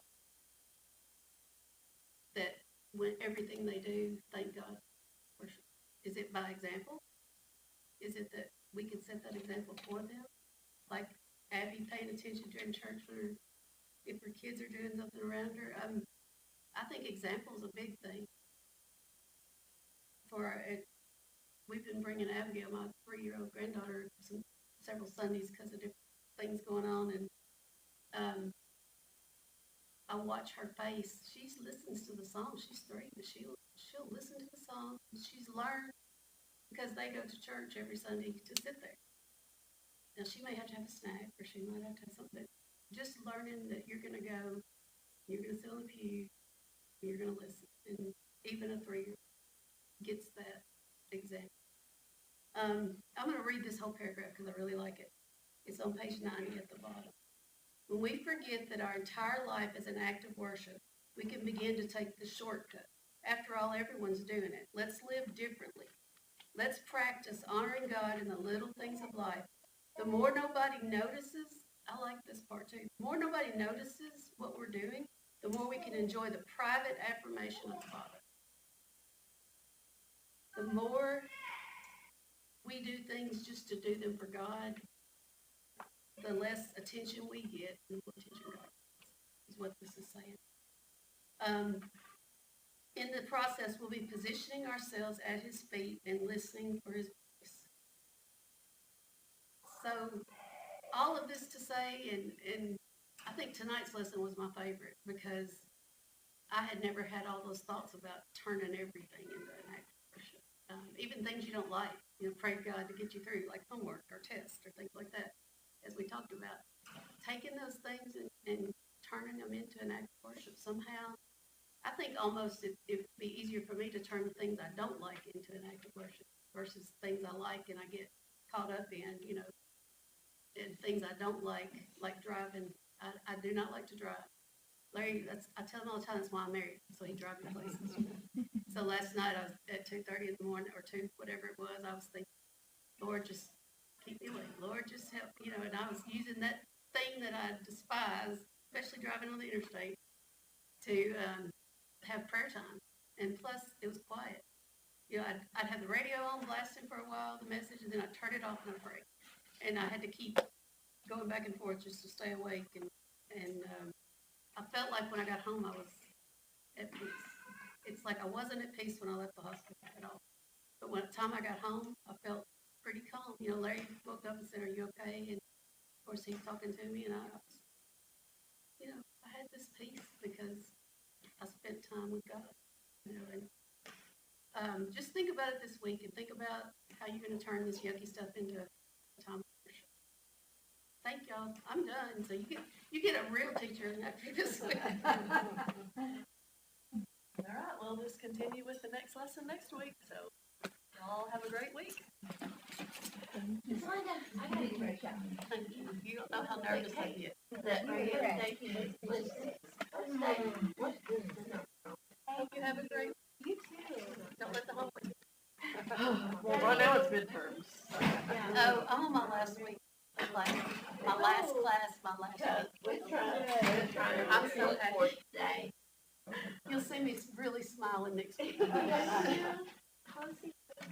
That when everything they do, thank God, worship. Is it by example? Is it that we can set that example for them? Like Abby paying attention during church when if her kids are doing something around her. I think example is a big thing. We've been bringing Abigail, my 3-year-old granddaughter, several Sundays because of different things going on, and I watch her face. She listens to the song. She's 3, but she'll listen to the song. She's learned because they go to church every Sunday to sit there. Now she may have to have a snack, or she might have to have something. Just learning that you're going to go, you're going to sit on the pew, and you're going to listen. And even a 3-year-old gets that example. I'm going to read this whole paragraph because I really like it. It's on page 90 at the bottom. When we forget that our entire life is an act of worship, we can begin to take the shortcut. After all, everyone's doing it. Let's live differently. Let's practice honoring God in the little things of life. The more nobody notices, I like this part too, the more nobody notices what we're doing, the more we can enjoy the private affirmation of the Father. The more we do things just to do them for God, the less attention we get and the attention God gets, is what this is saying. In the process, we'll be positioning ourselves at his feet and listening for his voice. So all of this to say, and I think tonight's lesson was my favorite because I had never had all those thoughts about turning everything into an act of worship. Even things you don't like, pray to God to get you through, like homework or tests or things like that, as we talked about. Taking those things and turning them into an act of worship somehow. I think almost it'd be easier for me to turn the things I don't like into an act of worship versus things I like and I get caught up in, and things I don't like driving. I do not like to drive. Larry, I tell him all the time that's why I'm married, so he drives me places. So last night I was at 2:30 in the morning or 2, whatever it was, I was thinking, Lord, just keep me awake. Lord, just help, and I was using that thing that I despise, especially driving on the interstate, to have prayer time. And plus, it was quiet. I'd have the radio on blasting for a while, the message, and then I'd turn it off and I'd pray. And I had to keep going back and forth just to stay awake. And I felt like when I got home, I was at peace. It's like I wasn't at peace when I left the hospital at all. But when the time I got home, I felt pretty calm. Larry woke up and said, "Are you okay?" And of course, he's talking to me, and I was, I had this peace because I spent time with God. And just think about it this week, and think about how you're going to turn this yucky stuff into a time of worship. Thank y'all. I'm done. So you get a real teacher after this week. All right, we'll just continue with the next lesson next week. So y'all have a great week. I gotta get ready. Thank you. You don't know how nervous I get. Hope you have a great week. You too. Don't let the homework. Well, right now it's midterms. Oh, I'm on my last week. My last class, my last week. I'm so happy. Today. You'll see me really smiling next week.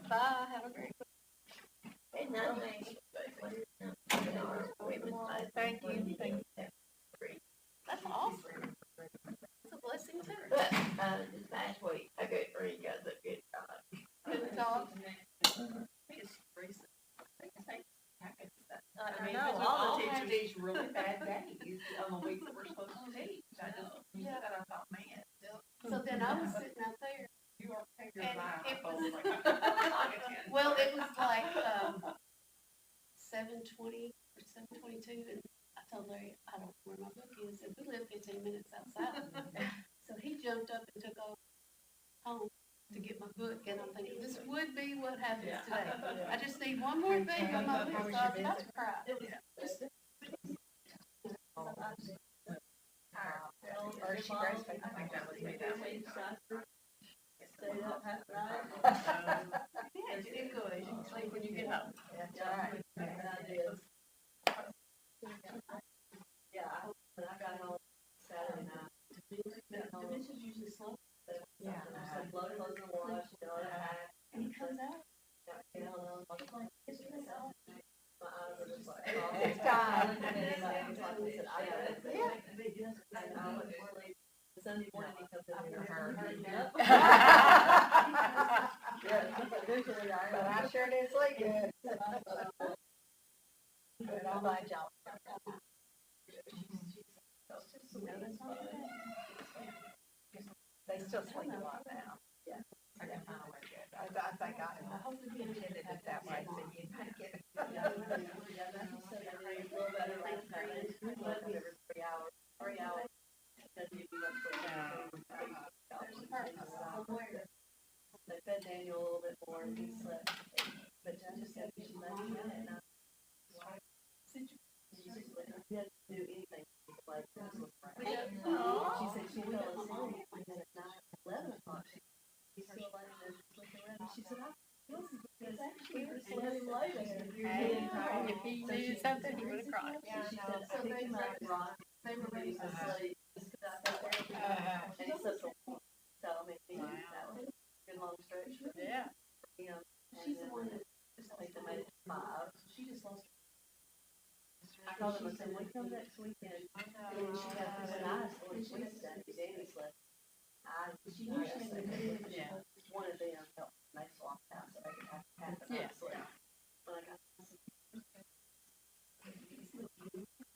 Bye. Have a great week. And nothing. Thank you. Thank you. That's awesome. It's a blessing too. But, this past week, I got 3 guys that good job. Good talk. It's recent. I know, all the teachers. These really bad days on the weeks that we're supposed to teach. I thought, man, So then I was sitting out there. you are paying And your it life. Well, it was like 7:20 or 7:22, and I told Larry, I don't know where my book is, and we live 15 minutes outside. So he jumped up and took off home to get my book, and I'm thinking, this would be what happens today. I just need one more thing on my list, so I was about to cry. Just, Or she graduated, I think that was me that week. stayed up half the night. Yeah, you did good. You can sleep when you get home. That's Yeah, right. I did. Yeah, I hope when I got home Saturday night. The dishes usually slow. Yeah. Some blood clothes and wash, you know, And he comes out. yeah, I was like, it's my eyes were just like, It's time. I looked at it, like, it's like, listen, I got it. Yeah. And I went to sleep. Sunday morning, he comes in here. Yep. Yeah, eventually I. But I sure did sleep good. But I'll buy y'all. They still sleep a lot now. Yeah. I can finally get. I think I intended it that way, so you might get it. Yeah, like you said, I didn't feel better last night. I just went every 3 hours, 3 hours. Because you do up They fed Daniel a little bit more and he slept. But I just said, you should let me know at night. He doesn't do anything like this. She said she fell asleep and then at 11 o'clock she's still laying there looking around. And she said, I feel because we just let him lay there. If he knew something, he would have cried. She said, I think you might be right. They were ready to sleep. Just because I sat there. And he slept till 1. So, I mean, that was a good long stretch for Yeah. him. She's the one that just like they made it 5. She just lost. I called him and said, "When you come next weekend?" And she got this nice little sweet stuff. Danny slept. She knew she had been doing it. Yeah. One of them helped. They swapped out so they could have half the night sleep. When I got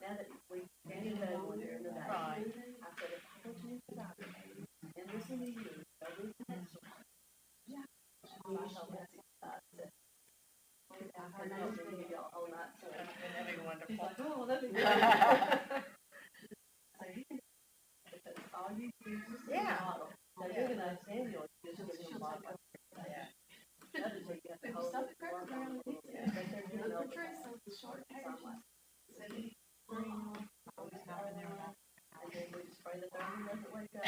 now that we Danny and I were there in the day, Right. I said, if I go to the doctor and listen to you, go read the next one. Yeah. I told Nancy, I said, I heard those and give y'all all night. So That'd be he's wonderful. like, oh, that'd be good. So you can, because all you use is the Yeah. bottle. Now you're gonna Daniel, you just give him a bottle. Yeah. That is what you have to hold it and work on it a little bit. But they're doing it. And then we just pray that Darby doesn't wake up.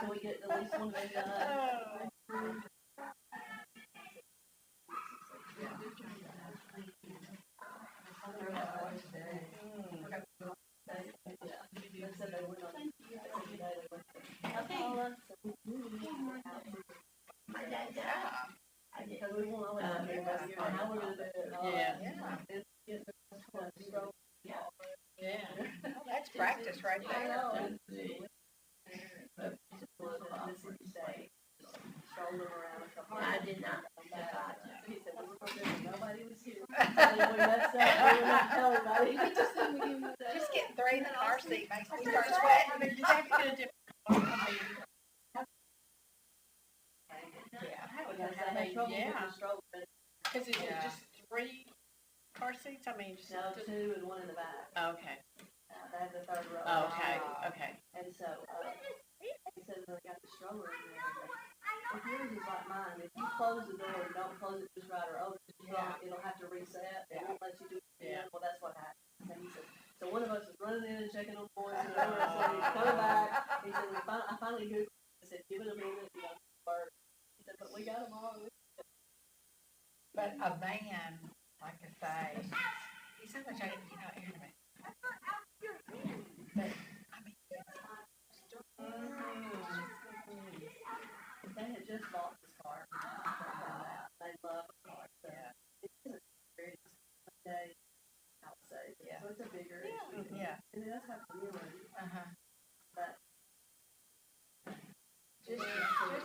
Till we get at least one day done. They said they went on, they said today they went to Paula, so we knew we had more houses. Because we won't always have everybody here, how we're gonna do it. Yeah. And get the stroke. Yeah. That's practice right I there. know. Stroll them around a couple. I did not. He said, we were gonna do it, nobody was here. And then we messed up, we were not telling anybody. Just getting 3 in the car seat makes me start sweating. Because I had trouble with Yeah. the stroke, but Cause it's Yeah. just 3 car seats, I mean, just. no, 2 and 1 in the back. Okay, They had the 3rd row. okay, okay. And so, he said, they got the stroller in there. If yours is like mine, if you close the door and don't close it just right or open it just wrong, it'll have to reset. It won't let you do it again. Well, that's what happened. And he said, so one of us was running in and checking on boys and the other one said, he's coming back. He said, I finally Googled it. I said, give it a minute, you know, work. He said, but we got them all. But a van, like I say, you sound like you're not hearing me. But, I mean, They had just bought this car. They love the car. So it's a very day, I would say. Yeah. So it's a bigger SUV. yeah, And it does have the new one, but just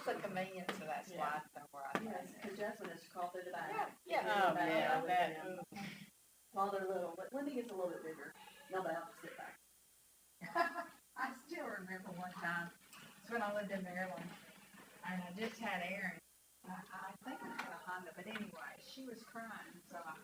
the convenience of that slide somewhere, I yes, think. because Jasmine has to crawl through the back. Yeah. Oh, yeah, that, While they're little, but when he gets a little bit bigger, they'll have to sit back. I still remember one time, it's when I lived in Maryland, and I just had Erin. I think I had a Honda, but anyway, she was crying, so I